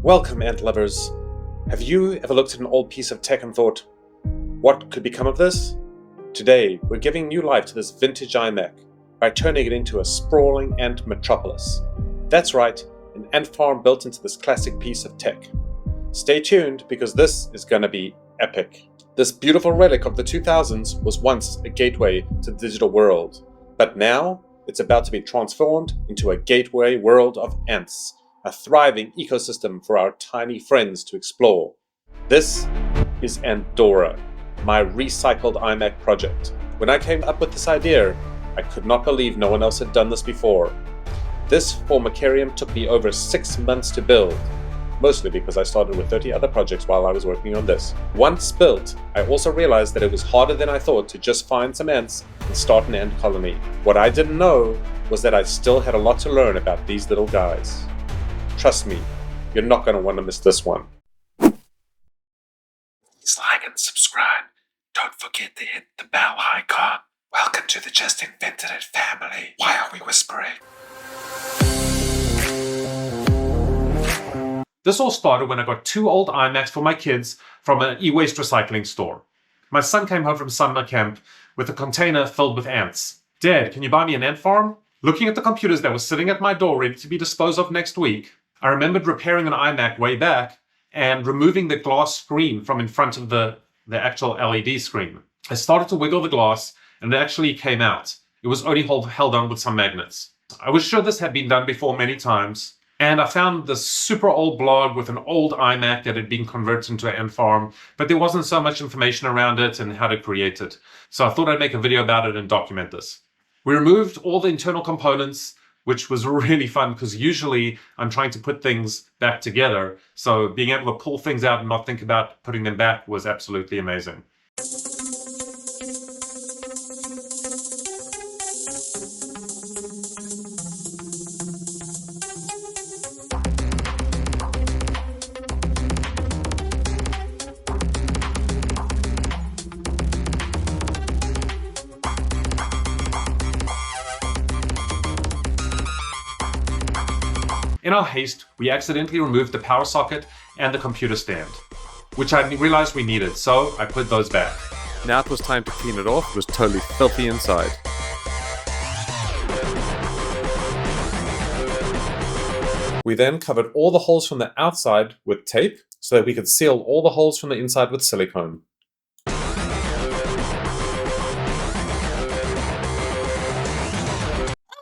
Welcome, ant lovers. Have you ever looked at an old piece of tech and thought, what could become of this? Today, we're giving new life to this vintage iMac by turning it into a sprawling ant metropolis. That's right, an ant farm built into this classic piece of tech. Stay tuned because this is gonna be epic. This beautiful relic of the 2000s was once a gateway to the digital world, but now it's about to be transformed into a gateway world of ants. A thriving ecosystem for our tiny friends to explore. This is Andorra, my recycled iMac project. When I came up with this idea, I could not believe no one else had done this before. This formicarium took me over 6 months to build, mostly because I started with 30 other projects while I was working on this. Once built, I also realized that it was harder than I thought to just find some ants and start an ant colony. What I didn't know was that I still had a lot to learn about these little guys. Trust me, you're not going to want to miss this one. Please like and subscribe. Don't forget to hit the bell icon. Welcome to the Just Invented It family. Why are we whispering? This all started when I got 2 old iMacs for my kids from an e-waste recycling store. My son came home from summer camp with a container filled with ants. Dad, can you buy me an ant farm? Looking at the computers that were sitting at my door ready to be disposed of next week, I remembered repairing an iMac way back and removing the glass screen from in front of the actual LED screen. I started to wiggle the glass and it actually came out. It was only held on with some magnets. I was sure this had been done before many times, and I found this super old blog with an old iMac that had been converted into an ant farm, but there wasn't so much information around it and how to create it. So I thought I'd make a video about it and document this. We removed all the internal components, which was really fun because usually I'm trying to put things back together. So being able to pull things out and not think about putting them back was absolutely amazing. In our haste, we accidentally removed the power socket and the computer stand, which I realized we needed, so I put those back. Now it was time to clean it off. It was totally filthy inside. We then covered all the holes from the outside with tape so that we could seal all the holes from the inside with silicone.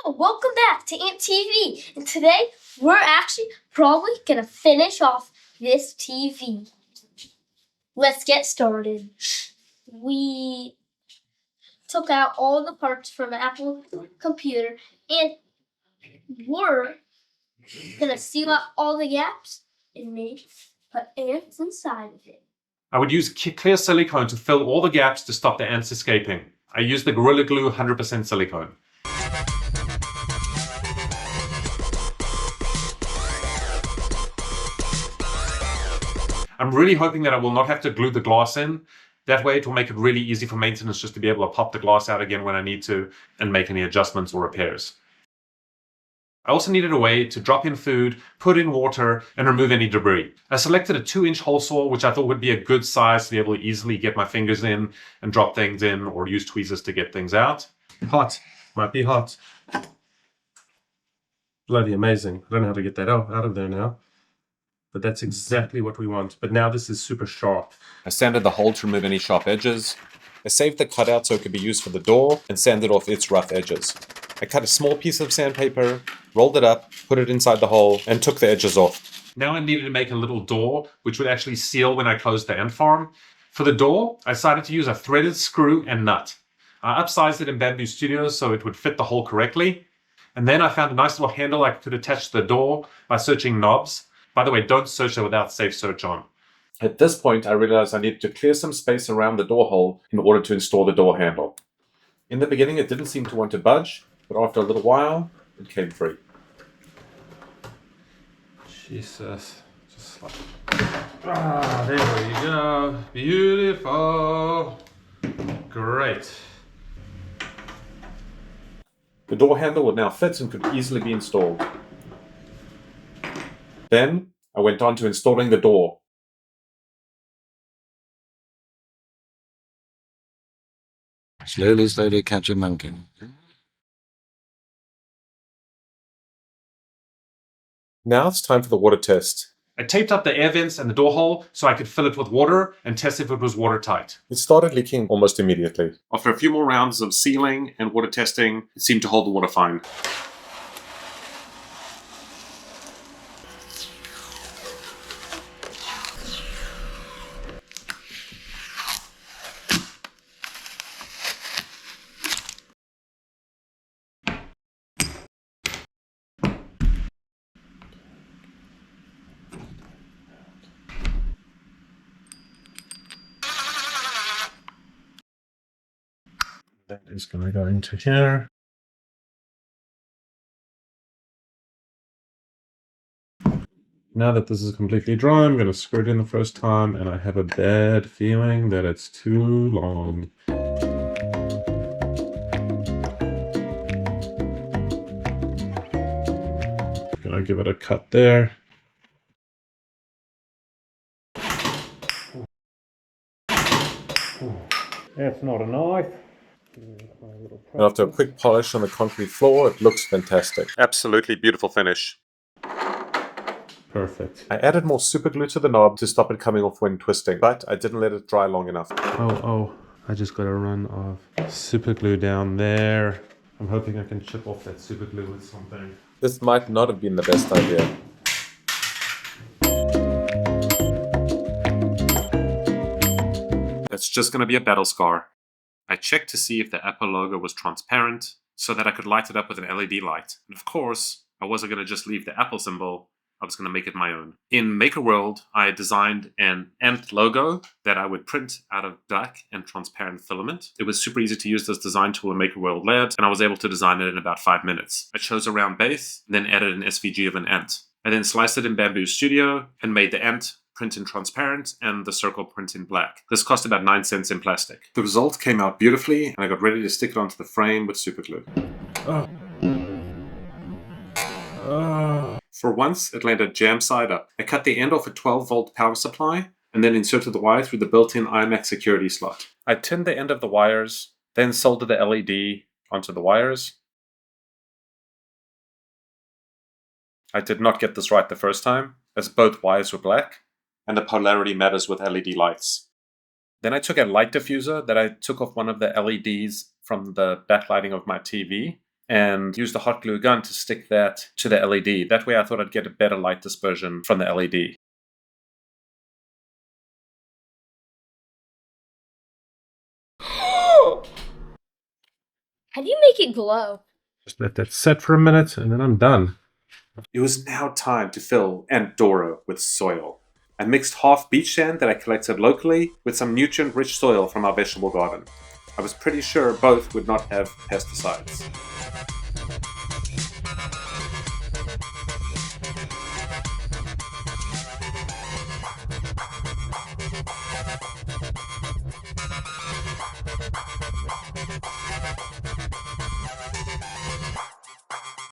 Welcome back to Ant TV, and today we're actually probably gonna finish off this TV. Let's get started. We took out all the parts from the Apple computer and we're gonna seal up all the gaps and put ants inside of it. I would use clear silicone to fill all the gaps to stop the ants escaping. I used the Gorilla Glue 100% silicone. I'm really hoping that I will not have to glue the glass in. That way it will make it really easy for maintenance just to be able to pop the glass out again when I need to and make any adjustments or repairs. I also needed a way to drop in food, put in water, and remove any debris. I selected a 2-inch hole saw, which I thought would be a good size to be able to easily get my fingers in and drop things in or use tweezers to get things out. Hot. Might be hot. Bloody amazing. I don't know how to get that out of there now. But that's exactly what we want. But now this is super sharp. I sanded the hole to remove any sharp edges. I saved the cutout so it could be used for the door and sanded off its rough edges. I cut a small piece of sandpaper, rolled it up, put it inside the hole, and took the edges off. Now I needed to make a little door, which would actually seal when I closed the ant farm. For the door, I decided to use a threaded screw and nut. I upsized it in Bamboo Studios so it would fit the hole correctly. And then I found a nice little handle I could attach to the door by searching knobs. By the way, don't search it without Safe Search on. At this point, I realized I needed to clear some space around the door hole in order to install the door handle. In the beginning, it didn't seem to want to budge, but after a little while, it came free. Jesus. Just like... there we go. Beautiful. Great. The door handle would now fit and could easily be installed. Then, I went on to installing the door. Slowly, slowly catch a monkey. Now it's time for the water test. I taped up the air vents and the door hole so I could fill it with water and test if it was watertight. It started leaking almost immediately. After a few more rounds of sealing and water testing, it seemed to hold the water fine. That is going to go into here. Now that this is completely dry, I'm going to screw it in the first time, and I have a bad feeling that it's too long. Gonna give it a cut there. That's not a knife. And after a quick polish on the concrete floor, it looks fantastic. Absolutely beautiful finish. Perfect. I added more super glue to the knob to stop it coming off when twisting, but I didn't let it dry long enough. I just got a run of super glue down there. I'm hoping I can chip off that super glue with something. This might not have been the best idea. That's just going to be a battle scar. I checked to see if the Apple logo was transparent so that I could light it up with an LED light. And of course, I wasn't going to just leave the Apple symbol. I was going to make it my own. In Maker World, I designed an Ant logo that I would print out of black and transparent filament. It was super easy to use this design tool in Maker World Labs, and I was able to design it in about 5 minutes. I chose a round base, then added an SVG of an ant. I then sliced it in Bamboo Studio and made the ant print in transparent and the circle print in black. This cost about 9 cents in plastic. The result came out beautifully, and I got ready to stick it onto the frame with super glue. For once, it landed jam side up. I cut the end off a 12-volt power supply and then inserted the wire through the built-in IMac security slot. I tinned the end of the wires, then soldered the LED onto the wires. I did not get this right the first time, as both wires were black, and the polarity matters with LED lights. Then I took a light diffuser that I took off one of the LEDs from the backlighting of my TV, and used a hot glue gun to stick that to the LED. That way I thought I'd get a better light dispersion from the LED. How do you make it glow? Just let that set for a minute and then I'm done. It was now time to fill Ant Dora with soil. I mixed half beach sand that I collected locally with some nutrient-rich soil from our vegetable garden. I was pretty sure both would not have pesticides.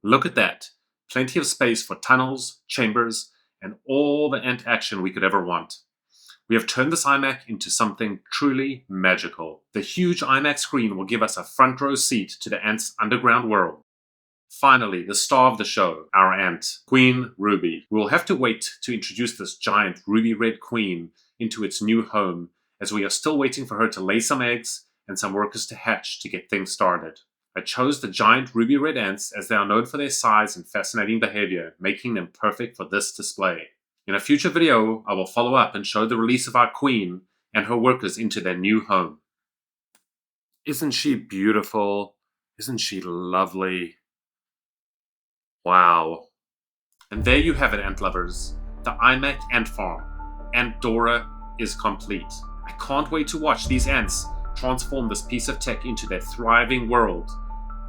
Look at that. Plenty of space for tunnels, chambers, and all the ant action we could ever want. We have turned this iMac into something truly magical. The huge iMac screen will give us a front row seat to the ant's underground world. Finally, the star of the show, our ant, Queen Ruby. We will have to wait to introduce this giant ruby red queen into its new home, as we are still waiting for her to lay some eggs and some workers to hatch to get things started. I chose the giant ruby red ants as they are known for their size and fascinating behavior, making them perfect for this display. In a future video, I will follow up and show the release of our queen and her workers into their new home. Isn't she beautiful? Isn't she lovely? Wow. And there you have it, ant lovers. The iMac ant farm. Ant Dora is complete. I can't wait to watch these ants transform this piece of tech into their thriving world.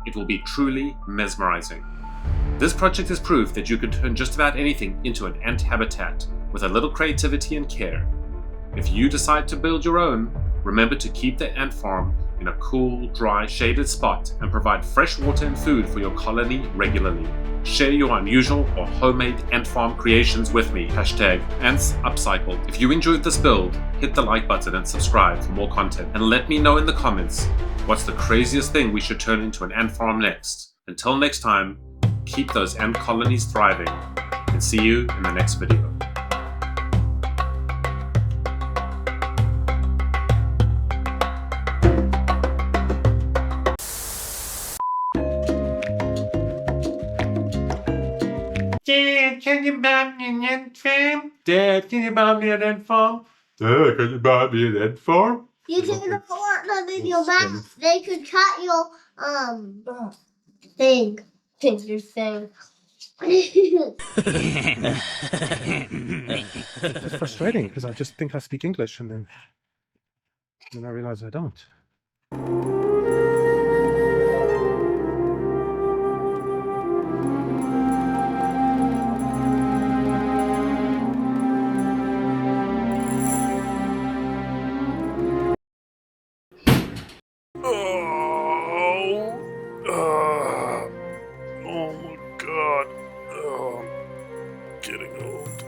It will be truly mesmerizing. This project is proof that you can turn just about anything into an ant habitat with a little creativity and care. If you decide to build your own, remember to keep the ant farm in a cool, dry, shaded spot and provide fresh water and food for your colony regularly. Share your unusual or homemade ant farm creations with me. #AntsUpcycled. If you enjoyed this build, hit the like button and subscribe for more content. And let me know in the comments what's the craziest thing we should turn into an ant farm next. Until next time, keep those ant colonies thriving, and see you in the next video. Dad, can you buy me an ant farm? Dad, can you buy me an ant farm? Dad, can you buy me an ant farm? You can report them in your mouth. They could cut your thing. Your thing. It's frustrating because I just think I speak English and then I realize I don't. Oh my god. Oh, I'm getting old.